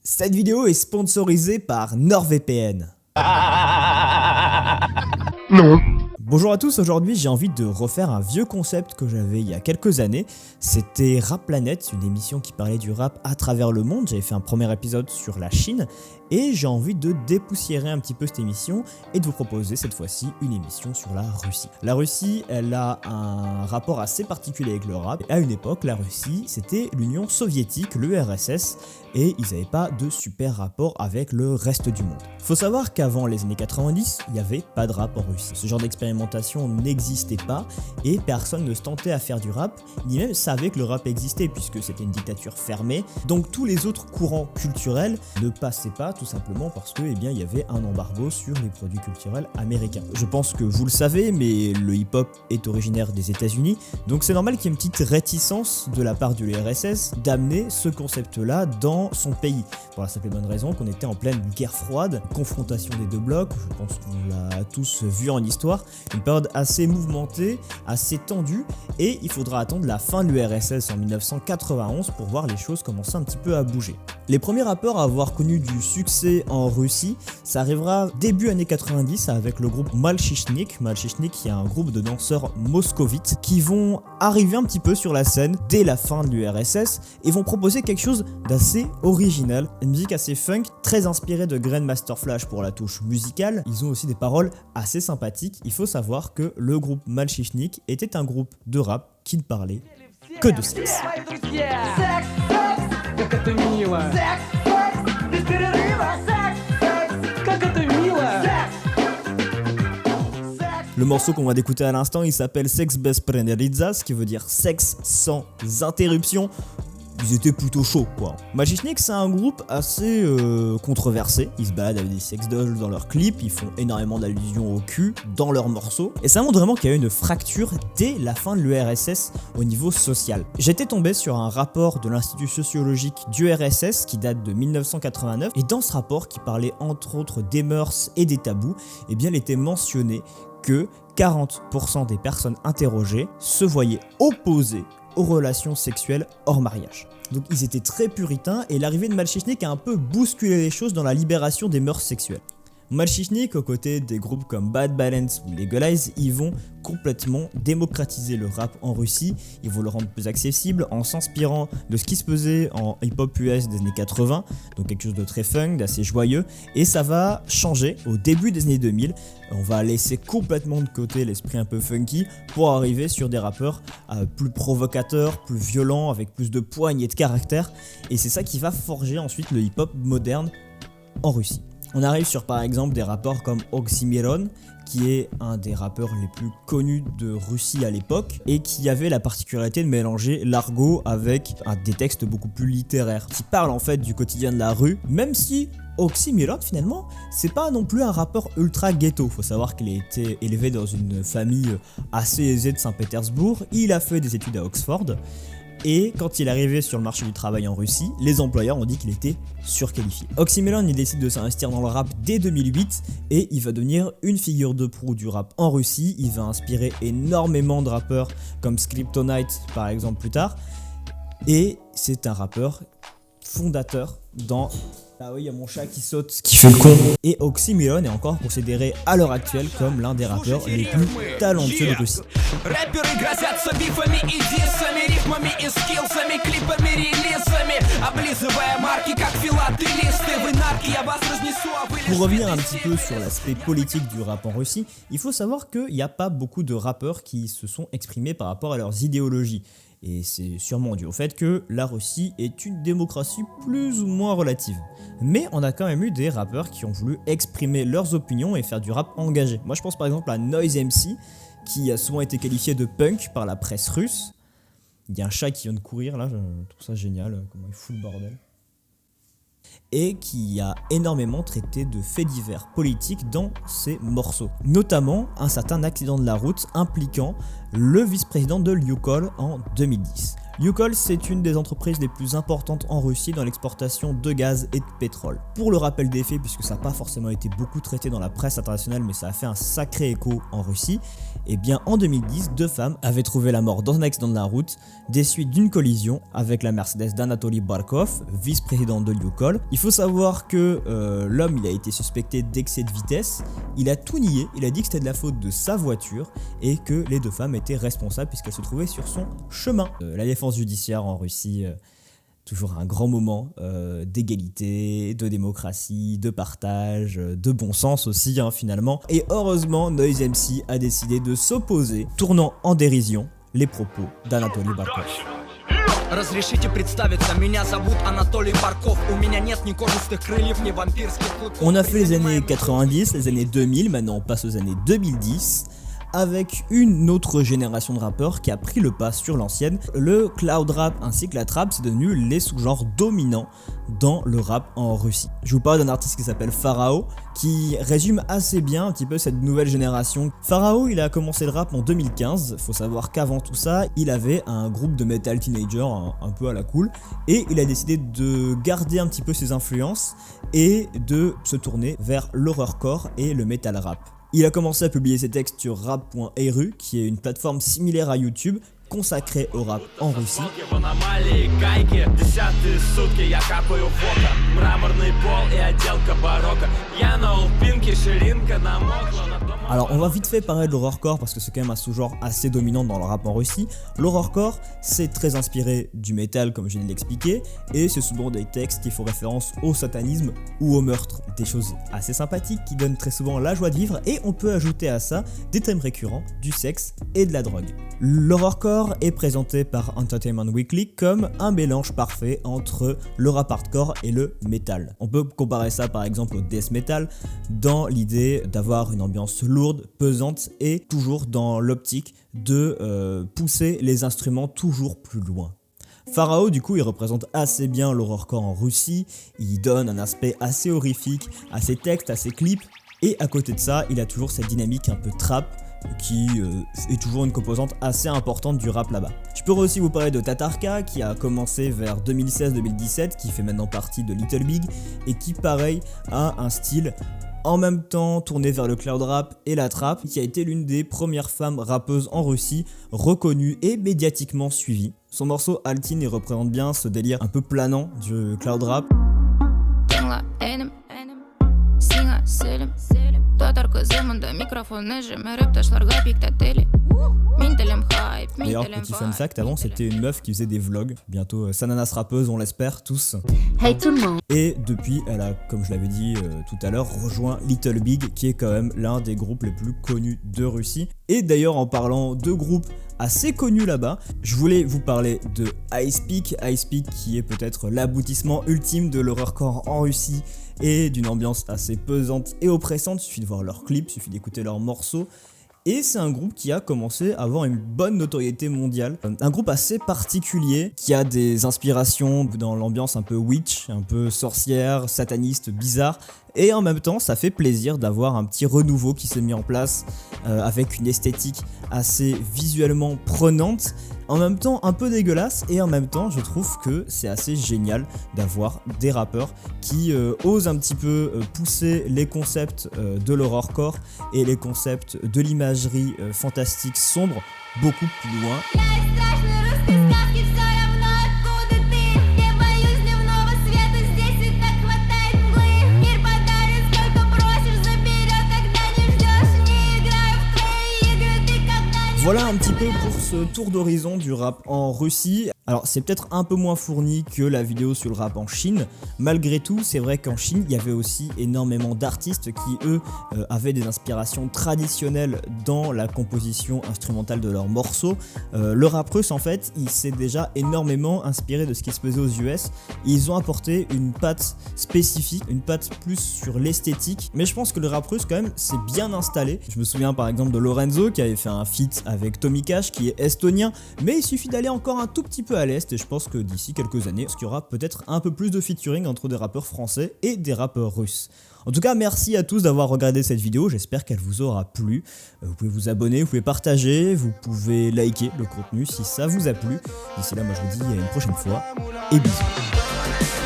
Cette vidéo est sponsorisée par NordVPN. Non. Bonjour à tous, aujourd'hui j'ai envie de refaire un vieux concept que j'avais il y a quelques années. C'était Rap Planet, une émission qui parlait du rap à travers le monde. J'avais fait un premier épisode sur la Chine et j'ai envie de dépoussiérer un petit peu cette émission et de vous proposer cette fois-ci une émission sur la Russie. La Russie, elle a un rapport assez particulier avec le rap. À une époque, la Russie, c'était l'Union soviétique, l'URSS, et ils n'avaient pas de super rapport avec le reste du monde. Faut savoir qu'avant les années 90, il n'y avait pas de rap en Russie. Ce genre d'expérimentation n'existait pas et personne ne se tentait à faire du rap, ni même savait que le rap existait puisque c'était une dictature fermée. Donc tous les autres courants culturels ne passaient pas tout simplement parce que, il y avait un embargo sur les produits culturels américains. Je pense que vous le savez, mais le hip-hop est originaire des États-Unis, donc c'est normal qu'il y ait une petite réticence de la part de l'URSS d'amener ce concept-là dans son pays. Pour la simple et bonne raison qu'on était en pleine guerre froide, confrontation des deux blocs, je pense qu'on l'a tous vu en histoire, une période assez mouvementée, assez tendue, et il faudra attendre la fin de l'URSS en 1991 pour voir les choses commencer un petit peu à bouger. Les premiers rappeurs à avoir connu du succès en Russie, ça arrivera début années 90 avec le groupe Malchichnik. Malchichnik qui est un groupe de danseurs moscovites qui vont arriver un petit peu sur la scène dès la fin de l'URSS et vont proposer quelque chose d'assez original, une musique assez funk, très inspirée de Grandmaster Flash pour la touche musicale. Ils ont aussi des paroles assez sympathiques. Il faut savoir que le groupe Malchichnik était un groupe de rap qui ne parlait que de sexe. Le morceau qu'on va d'écouter à l'instant, il s'appelle Sex Bez Preneridza, ce qui veut dire sexe sans interruption. Ils étaient plutôt chauds quoi. Malchichnik, c'est un groupe assez controversé. Ils se baladent avec des sex dolls dans leurs clips, ils font énormément d'allusions au cul dans leurs morceaux. Et ça montre vraiment qu'il y a eu une fracture dès la fin de l'URSS au niveau social. J'étais tombé sur un rapport de l'Institut sociologique du RSS qui date de 1989. Et dans ce rapport, qui parlait entre autres des mœurs et des tabous, il était mentionné que 40% des personnes interrogées se voyaient opposées aux relations sexuelles hors mariage. Donc ils étaient très puritains et l'arrivée de Malchichnik a un peu bousculé les choses dans la libération des mœurs sexuelles. Malchichnik, aux côtés des groupes comme Bad Balance ou Legalize, ils vont complètement démocratiser le rap en Russie, ils vont le rendre plus accessible en s'inspirant de ce qui se faisait en hip-hop US des années 80, donc quelque chose de très funk, d'assez joyeux, et ça va changer au début des années 2000, on va laisser complètement de côté l'esprit un peu funky pour arriver sur des rappeurs plus provocateurs, plus violents, avec plus de poigne et de caractère, et c'est ça qui va forger ensuite le hip-hop moderne en Russie. On arrive sur par exemple des rappeurs comme Oxymiron, qui est un des rappeurs les plus connus de Russie à l'époque et qui avait la particularité de mélanger l'argot avec des textes beaucoup plus littéraires qui parlent en fait du quotidien de la rue, même si Oxymiron finalement c'est pas non plus un rappeur ultra ghetto. Faut savoir qu'il a été élevé dans une famille assez aisée de Saint-Pétersbourg, il a fait des études à Oxford. Et quand il est arrivé sur le marché du travail en Russie, les employeurs ont dit qu'il était surqualifié. Oxymiron, il décide de s'investir dans le rap dès 2008 et il va devenir une figure de proue du rap en Russie. Il va inspirer énormément de rappeurs comme Skryptonite par exemple plus tard. Et c'est un rappeur fondateur dans... Ah oui, il y a mon chat qui saute, qui fait le con. Et Oxymiron est encore considéré à l'heure actuelle comme l'un des rappeurs les plus talentueux de Russie. Pour revenir un petit peu sur l'aspect politique du rap en Russie, il faut savoir qu'il n'y a pas beaucoup de rappeurs qui se sont exprimés par rapport à leurs idéologies. Et c'est sûrement dû au fait que la Russie est une démocratie plus ou moins relative. Mais on a quand même eu des rappeurs qui ont voulu exprimer leurs opinions et faire du rap engagé. Moi je pense par exemple à Noise MC, qui a souvent été qualifié de punk par la presse russe. Il y a un chat qui vient de courir là, je trouve ça génial, comment il fout le bordel. Et qui a énormément traité de faits divers politiques dans ses morceaux. Notamment un certain accident de la route impliquant le vice-président de Lyukol en 2010. Lukol, c'est une des entreprises les plus importantes en Russie dans l'exportation de gaz et de pétrole. Pour le rappel des faits, puisque ça n'a pas forcément été beaucoup traité dans la presse internationale, mais ça a fait un sacré écho en Russie, et bien en 2010, 2 femmes avaient trouvé la mort dans un accident de la route des suites d'une collision avec la Mercedes d'Anatoly Barkov, vice-président de Lukol. Il faut savoir que l'homme il a été suspecté d'excès de vitesse, il a tout nié, il a dit que c'était de la faute de sa voiture et que les 2 femmes étaient responsables puisqu'elles se trouvaient sur son chemin. La défense judiciaire en Russie, toujours un grand moment d'égalité, de démocratie, de partage, de bon sens aussi finalement. Et heureusement, Noise MC a décidé de s'opposer, tournant en dérision les propos d'Anatoly Barkov. Разрешите представиться, меня зовут Анатолий Барков. У меня нет ни кожистых крыльев, ни вампирских клыков. On a fait les années 90, les années 2000, maintenant on passe aux années 2010. Avec une autre génération de rappeurs qui a pris le pas sur l'ancienne. Le cloud rap ainsi que la trap, c'est devenu les sous-genres dominants dans le rap en Russie. Je vous parle d'un artiste qui s'appelle Pharao, qui résume assez bien un petit peu cette nouvelle génération. Pharao, il a commencé le rap en 2015, faut savoir qu'avant tout ça, il avait un groupe de metal teenager un peu à la cool, et il a décidé de garder un petit peu ses influences et de se tourner vers l'horrorcore et le metal rap. Il a commencé à publier ses textes sur rap.ru, qui est une plateforme similaire à YouTube, consacrée au rap en Russie. Alors on va vite fait parler de l'horrorcore parce que c'est quand même un sous-genre assez dominant dans le rap en Russie. L'horrorcore, c'est très inspiré du métal comme je viens de l'expliquer, et c'est souvent des textes qui font référence au satanisme ou au meurtre. Des choses assez sympathiques qui donnent très souvent la joie de vivre, et on peut ajouter à ça des thèmes récurrents, du sexe et de la drogue. L'horrorcore est présenté par Entertainment Weekly comme un mélange parfait entre le rap hardcore et le metal. On peut comparer ça par exemple au death metal dans l'idée d'avoir une ambiance lourde, pesante et toujours dans l'optique de pousser les instruments toujours plus loin. Pharao du coup il représente assez bien l'horrorcore en Russie, il donne un aspect assez horrifique à ses textes, à ses clips, et à côté de ça il a toujours cette dynamique un peu trap qui est toujours une composante assez importante du rap là-bas. Je peux aussi vous parler de Tatarka qui a commencé vers 2016-2017, qui fait maintenant partie de Little Big et qui pareil a un style en même temps tourné vers le cloud rap et la trap, qui a été l'une des premières femmes rappeuses en Russie reconnue et médiatiquement suivie. Son morceau Altin il représente bien ce délire un peu planant du cloud rap. D'ailleurs, petit fun fact, avant c'était une meuf qui faisait des vlogs, bientôt Sananas rappeuse, on l'espère tous. Hey tout le monde. Et depuis, elle a, comme je l'avais dit tout à l'heure, rejoint Little Big, qui est quand même l'un des groupes les plus connus de Russie. Et d'ailleurs, en parlant de groupes assez connus là-bas, je voulais vous parler de Ice Peak qui est peut-être l'aboutissement ultime de l'horrorcore en Russie et d'une ambiance assez pesante et oppressante. Il suffit de voir leurs clips, il suffit d'écouter leurs morceaux. Et c'est un groupe qui a commencé à avoir une bonne notoriété mondiale. Un groupe assez particulier, qui a des inspirations dans l'ambiance un peu witch, un peu sorcière, sataniste, bizarre. Et en même temps, ça fait plaisir d'avoir un petit renouveau qui s'est mis en place avec une esthétique assez visuellement prenante, en même temps un peu dégueulasse, et en même temps je trouve que c'est assez génial d'avoir des rappeurs qui osent un petit peu pousser les concepts de l'horrorcore et les concepts de l'imagerie fantastique sombre beaucoup plus loin. Voilà un petit peu pour ce tour d'horizon du rap en Russie. Alors c'est peut-être un peu moins fourni que la vidéo sur le rap en Chine. Malgré tout, c'est vrai qu'en Chine, il y avait aussi énormément d'artistes qui, eux, avaient des inspirations traditionnelles dans la composition instrumentale de leurs morceaux. Le rap russe, en fait, il s'est déjà énormément inspiré de ce qui se faisait aux US. Ils ont apporté une patte spécifique, une patte plus sur l'esthétique. Mais je pense que le rap russe, quand même, s'est bien installé. Je me souviens par exemple de Lorenzo qui avait fait un feat avec Tommy Cash, qui est estonien. Mais il suffit d'aller encore un tout petit peu peu à l'est et je pense que d'ici quelques années, il y aura peut-être un peu plus de featuring entre des rappeurs français et des rappeurs russes. En tout cas, merci à tous d'avoir regardé cette vidéo, j'espère qu'elle vous aura plu. Vous pouvez vous abonner, vous pouvez partager, vous pouvez liker le contenu si ça vous a plu. D'ici là, moi je vous dis à une prochaine fois et bisous.